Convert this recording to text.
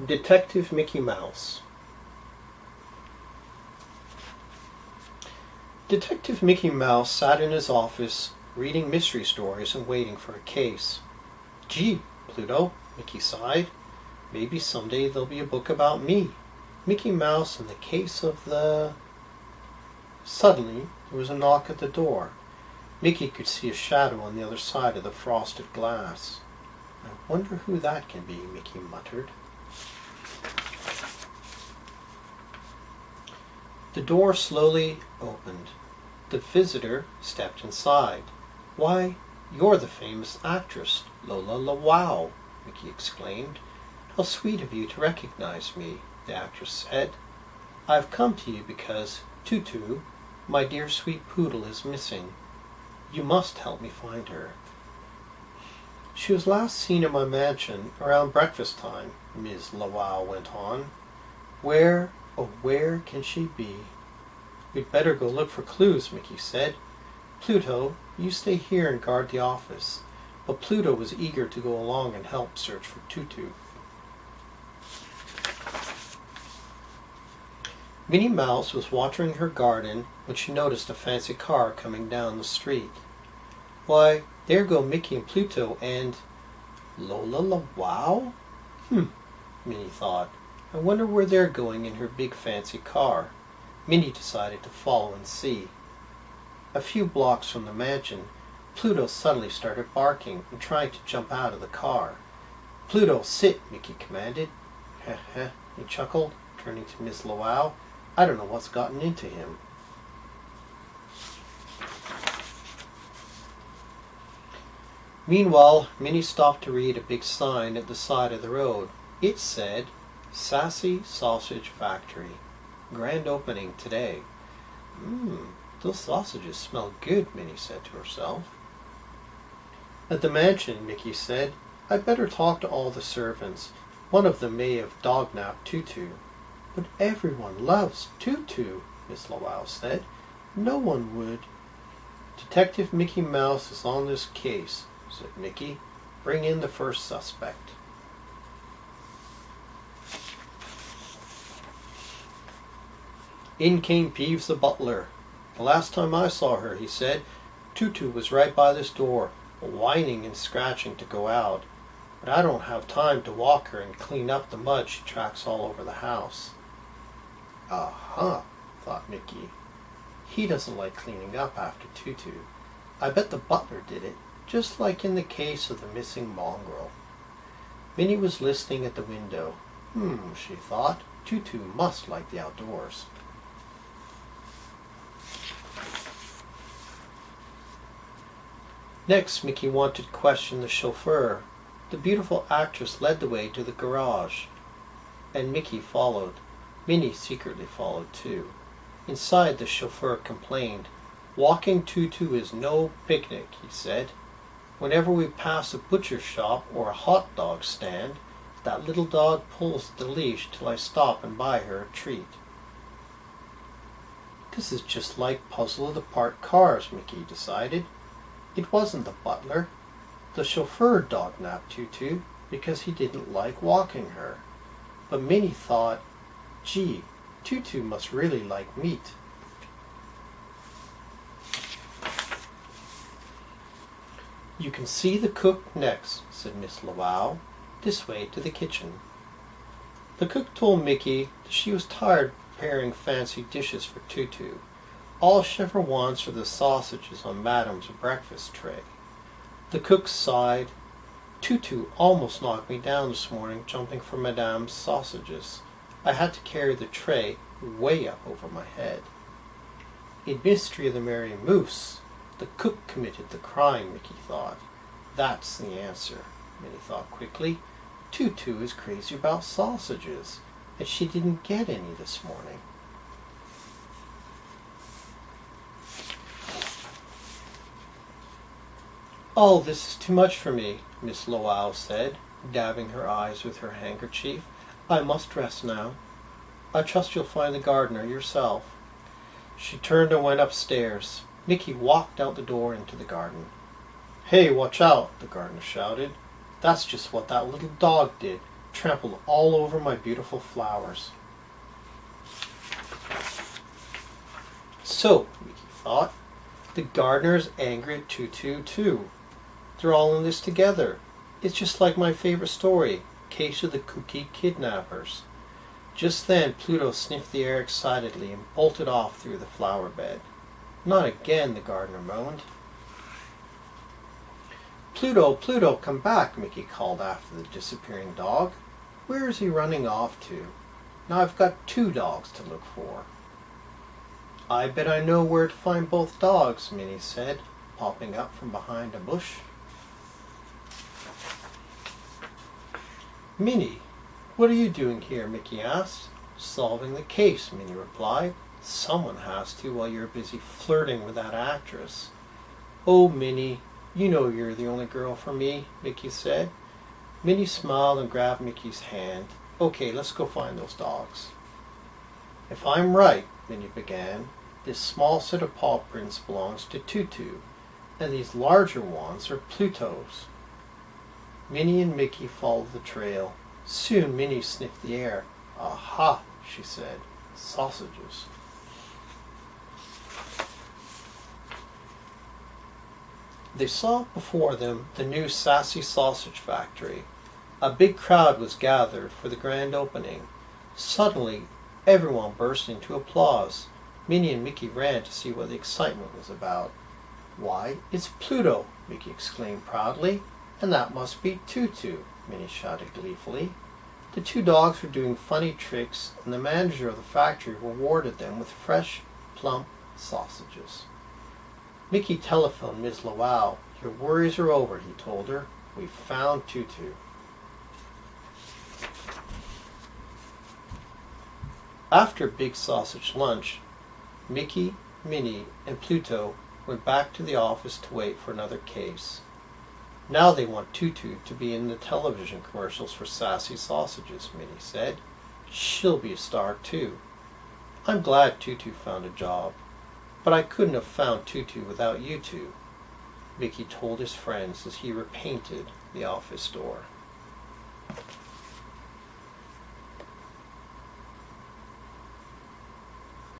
Detective Mickey Mouse. Detective Mickey Mouse sat in his office reading mystery stories and waiting for a case. Gee, Pluto, Mickey sighed. Maybe someday there'll be a book about me. Mickey Mouse and the case of the... Suddenly, there was a knock at the door. Mickey could see a shadow on the other side of the frosted glass. I wonder who that can be, Mickey muttered. The door slowly opened. The visitor stepped inside. Why, you're the famous actress, Lola LaWow, Mickey exclaimed. How sweet of you to recognize me, the actress said. I've come to you because Tutu, my dear sweet poodle, is missing. You must help me find her. She was last seen in my mansion around breakfast time, Ms. LaWow went on. Where, oh where can she be? We'd better go look for clues, Mickey said. Pluto, you stay here and guard the office. But Pluto was eager to go along and help search for Tutu. Minnie Mouse was watering her garden when she noticed a fancy car coming down the street. Why, there go Mickey and Pluto and... Lola LaWow? Minnie thought. I wonder where they're going in her big fancy car. Minnie decided to follow and see. A few blocks from the mansion, Pluto suddenly started barking and trying to jump out of the car. Pluto, sit, Mickey commanded. Heh heh, he chuckled, turning to Miss LaWow. I don't know what's gotten into him. Meanwhile, Minnie stopped to read a big sign at the side of the road. It said, Sassy Sausage Factory. Grand opening today. Those sausages smell good, Minnie said to herself. At the mansion, Mickey said, I'd better talk to all the servants. One of them may have dog-napped Tutu. But everyone loves Tutu, Miss LaWow said. No one would. Detective Mickey Mouse is on this case, said Mickey. Bring in the first suspect. In came Peeves the butler. The last time I saw her, he said, Tutu was right by this door, whining and scratching to go out. But I don't have time to walk her and clean up the mud she tracks all over the house. Aha, thought Mickey. He doesn't like cleaning up after Tutu. I bet the butler did it, just like in the case of the missing mongrel. Minnie was listening at the window. She thought, Tutu must like the outdoors. Next, Mickey wanted to question the chauffeur. The beautiful actress led the way to the garage, and Mickey followed. Minnie secretly followed too. Inside, the chauffeur complained. Walking Tutu is no picnic, he said. Whenever we pass a butcher's shop or a hot dog stand, that little dog pulls the leash till I stop and buy her a treat. This is just like Puzzle of the Parked Cars, Mickey decided. It wasn't the butler. The chauffeur dog-napped Tutu because he didn't like walking her. But Minnie thought, gee, Tutu must really like meat. You can see the cook next, said Miss LaWow. This way to the kitchen. The cook told Mickey that she was tired of preparing fancy dishes for Tutu. All she ever wants are the sausages on Madame's breakfast tray. The cook sighed. Tutu almost knocked me down this morning jumping for Madame's sausages. I had to carry the tray way up over my head. In Mystery of the Merry Moose, the cook committed the crime, Mickey thought. That's the answer, Minnie thought quickly. Tutu is crazy about sausages, and she didn't get any this morning. Oh, this is too much for me, Miss LaWow said, dabbing her eyes with her handkerchief. I must rest now. I trust you'll find the gardener yourself. She turned and went upstairs. Mickey walked out the door into the garden. Hey, watch out, the gardener shouted. That's just what that little dog did, trampled all over my beautiful flowers. So, Mickey thought, the gardener is angry at Tutu too. They're all in this together. It's just like my favorite story, Case of the Cookie Kidnappers. Just then Pluto sniffed the air excitedly and bolted off through the flower bed. Not again, the gardener moaned. Pluto, Pluto, come back, Mickey called after the disappearing dog. Where is he running off to? Now I've got 2 dogs to look for. I bet I know where to find both dogs, Minnie said, popping up from behind a bush. Minnie, what are you doing here? Mickey asked. Solving the case, Minnie replied. Someone has to while you're busy flirting with that actress. Oh, Minnie, you know you're the only girl for me, Mickey said. Minnie smiled and grabbed Mickey's hand. Okay, let's go find those dogs. If I'm right, Minnie began, this small set of paw prints belongs to Tutu, and these larger ones are Pluto's. Minnie and Mickey followed the trail. Soon Minnie sniffed the air. Aha, she said, sausages. They saw before them the new Sassy Sausage Factory. A big crowd was gathered for the grand opening. Suddenly, everyone burst into applause. Minnie and Mickey ran to see what the excitement was about. Why, it's Pluto, Mickey exclaimed proudly. And that must be Tutu, Minnie shouted gleefully. The 2 dogs were doing funny tricks, and the manager of the factory rewarded them with fresh, plump sausages. Mickey telephoned Ms. Lowell. Your worries are over, he told her. We've found Tutu. After Big Sausage Lunch, Mickey, Minnie, and Pluto went back to the office to wait for another case. Now they want Tutu to be in the television commercials for Sassy Sausages, Minnie said. She'll be a star too. I'm glad Tutu found a job, but I couldn't have found Tutu without you 2, Mickey told his friends as he repainted the office door.